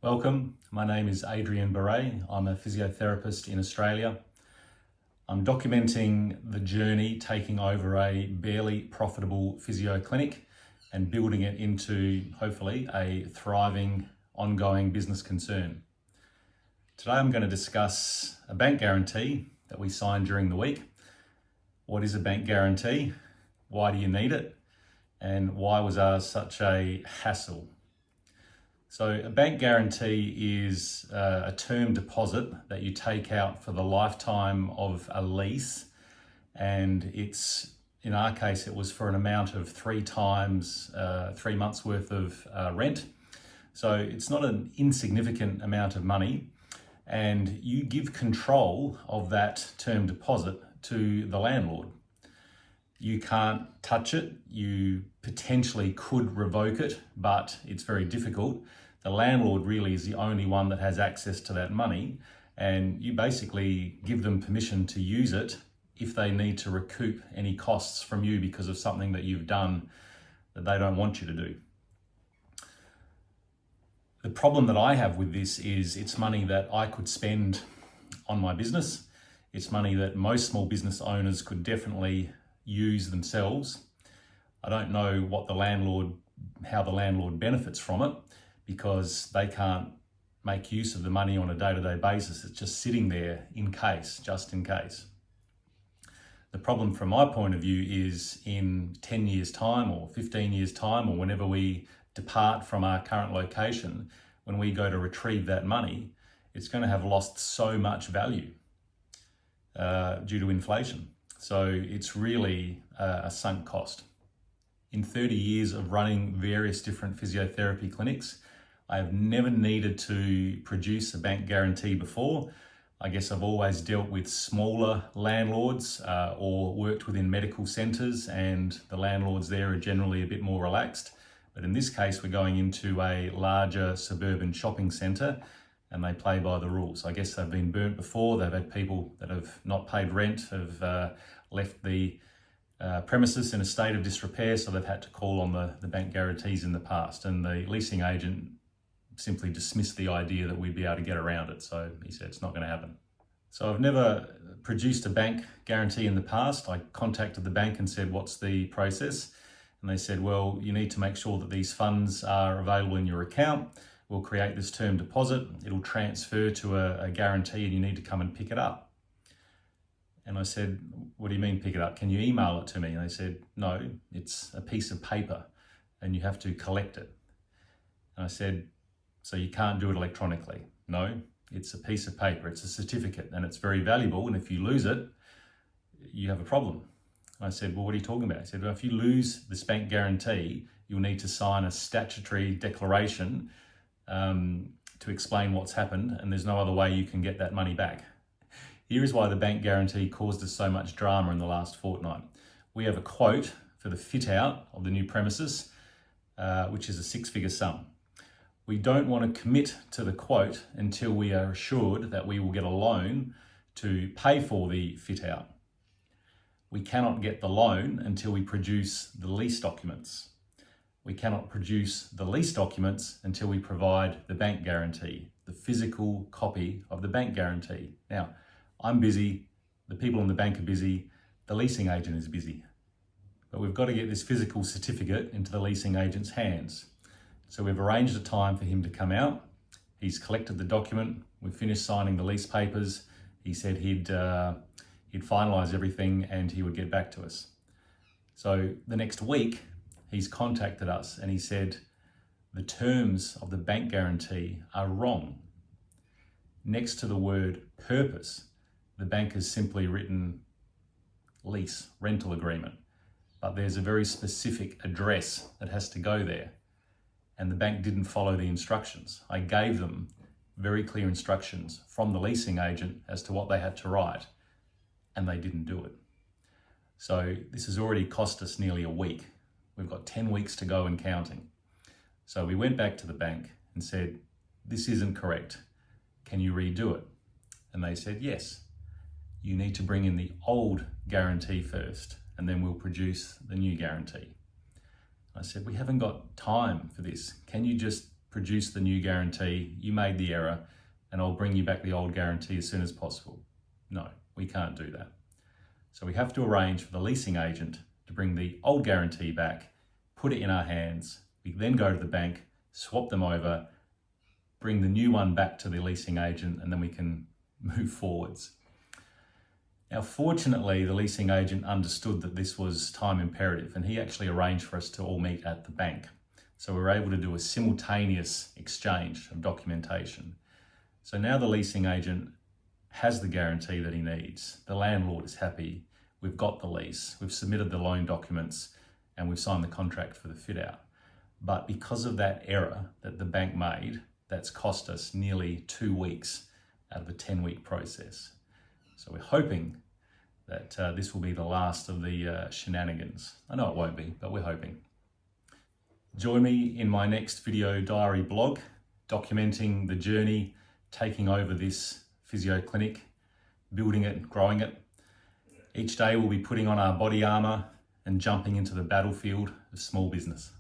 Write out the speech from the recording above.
Welcome, my name is Adrian Beret. I'm a physiotherapist in Australia. I'm documenting the journey taking over a barely profitable physio clinic and building it into, hopefully, a thriving, ongoing business concern. Today I'm going to discuss a bank guarantee that we signed during the week. What is a bank guarantee? Why do you need it? And why was ours such a hassle? So a bank guarantee is a term deposit that you take out for the lifetime of a lease, and in our case it was for an amount of 3 times 3 months worth of rent. So it's not an insignificant amount of money, and you give control of that term deposit to the landlord. You can't touch it. You potentially could revoke it, but it's very difficult. The landlord really is the only one that has access to that money, and you basically give them permission to use it if they need to recoup any costs from you because of something that you've done that they don't want you to do. The problem that I have with this is it's money that I could spend on my business. It's money that most small business owners could definitely use themselves. I don't know how the landlord benefits from it, because they can't make use of the money on a day-to-day basis. It's just sitting there just in case. The problem from my point of view is in 10 years time or 15 years time, or whenever we depart from our current location, when we go to retrieve that money, it's going to have lost so much value due to inflation. So it's really a sunk cost. In 30 years of running various different physiotherapy clinics, I have never needed to produce a bank guarantee before. I guess I've always dealt with smaller landlords or worked within medical centres, and the landlords there are generally a bit more relaxed. But in this case, we're going into a larger suburban shopping centre, and they play by the rules. I guess they've been burnt before. They've had people that have not paid rent, have left the premises in a state of disrepair, so they've had to call on the bank guarantees in the past, and the leasing agent simply dismissed the idea that we'd be able to get around it. So he said it's not going to happen. So I've never produced a bank guarantee in the past. I contacted the bank and said, what's the process? And they said, well, you need to make sure that these funds are available in your account. We'll create this term deposit. It'll transfer to a guarantee, and you need to come and pick it up. And I said, what do you mean pick it up? Can you email it to me? And they said, no, it's a piece of paper and you have to collect it. And I said, so you can't do it electronically? No, it's a piece of paper, it's a certificate, and it's very valuable, and if you lose it, you have a problem. I said, well, what are you talking about? He said, well, if you lose this bank guarantee, you'll need to sign a statutory declaration to explain what's happened, and there's no other way you can get that money back. Here is why the bank guarantee caused us so much drama in the last fortnight. We have a quote for the fit out of the new premises, which is a 6-figure sum. We don't want to commit to the quote until we are assured that we will get a loan to pay for the fit out. We cannot get the loan until we produce the lease documents. We cannot produce the lease documents until we provide the bank guarantee, the physical copy of the bank guarantee. Now, I'm busy, the people in the bank are busy, the leasing agent is busy. But we've got to get this physical certificate into the leasing agent's hands. So we've arranged a time for him to come out. He's collected the document. We've finished signing the lease papers. He said he'd finalise everything and he would get back to us. So the next week, he's contacted us and he said, the terms of the bank guarantee are wrong. Next to the word purpose, the bank has simply written lease, rental agreement, but there's a very specific address that has to go there. And the bank didn't follow the instructions. I gave them very clear instructions from the leasing agent as to what they had to write, and they didn't do it. So this has already cost us nearly a week. We've got 10 weeks to go and counting. So we went back to the bank and said, this isn't correct. Can you redo it? And they said, yes. You need to bring in the old guarantee first, and then we'll produce the new guarantee. I said, we haven't got time for this. Can you just produce the new guarantee, you made the error, and I'll bring you back the old guarantee as soon as possible. No, we can't do that. So we have to arrange for the leasing agent to bring the old guarantee back, put it in our hands. We then go to the bank, swap them over, bring the new one back to the leasing agent, and then we can move forwards. Now, fortunately, the leasing agent understood that this was time imperative, and he actually arranged for us to all meet at the bank. So we were able to do a simultaneous exchange of documentation. So now the leasing agent has the guarantee that he needs. The landlord is happy. We've got the lease. We've submitted the loan documents and we've signed the contract for the fit out. But because of that error that the bank made, that's cost us nearly 2 weeks out of a 10-week process. So we're hoping that this will be the last of the shenanigans. I know it won't be, but we're hoping. Join me in my next video diary blog, documenting the journey, taking over this physio clinic, building it, growing it. Each day we'll be putting on our body armour and jumping into the battlefield of small business.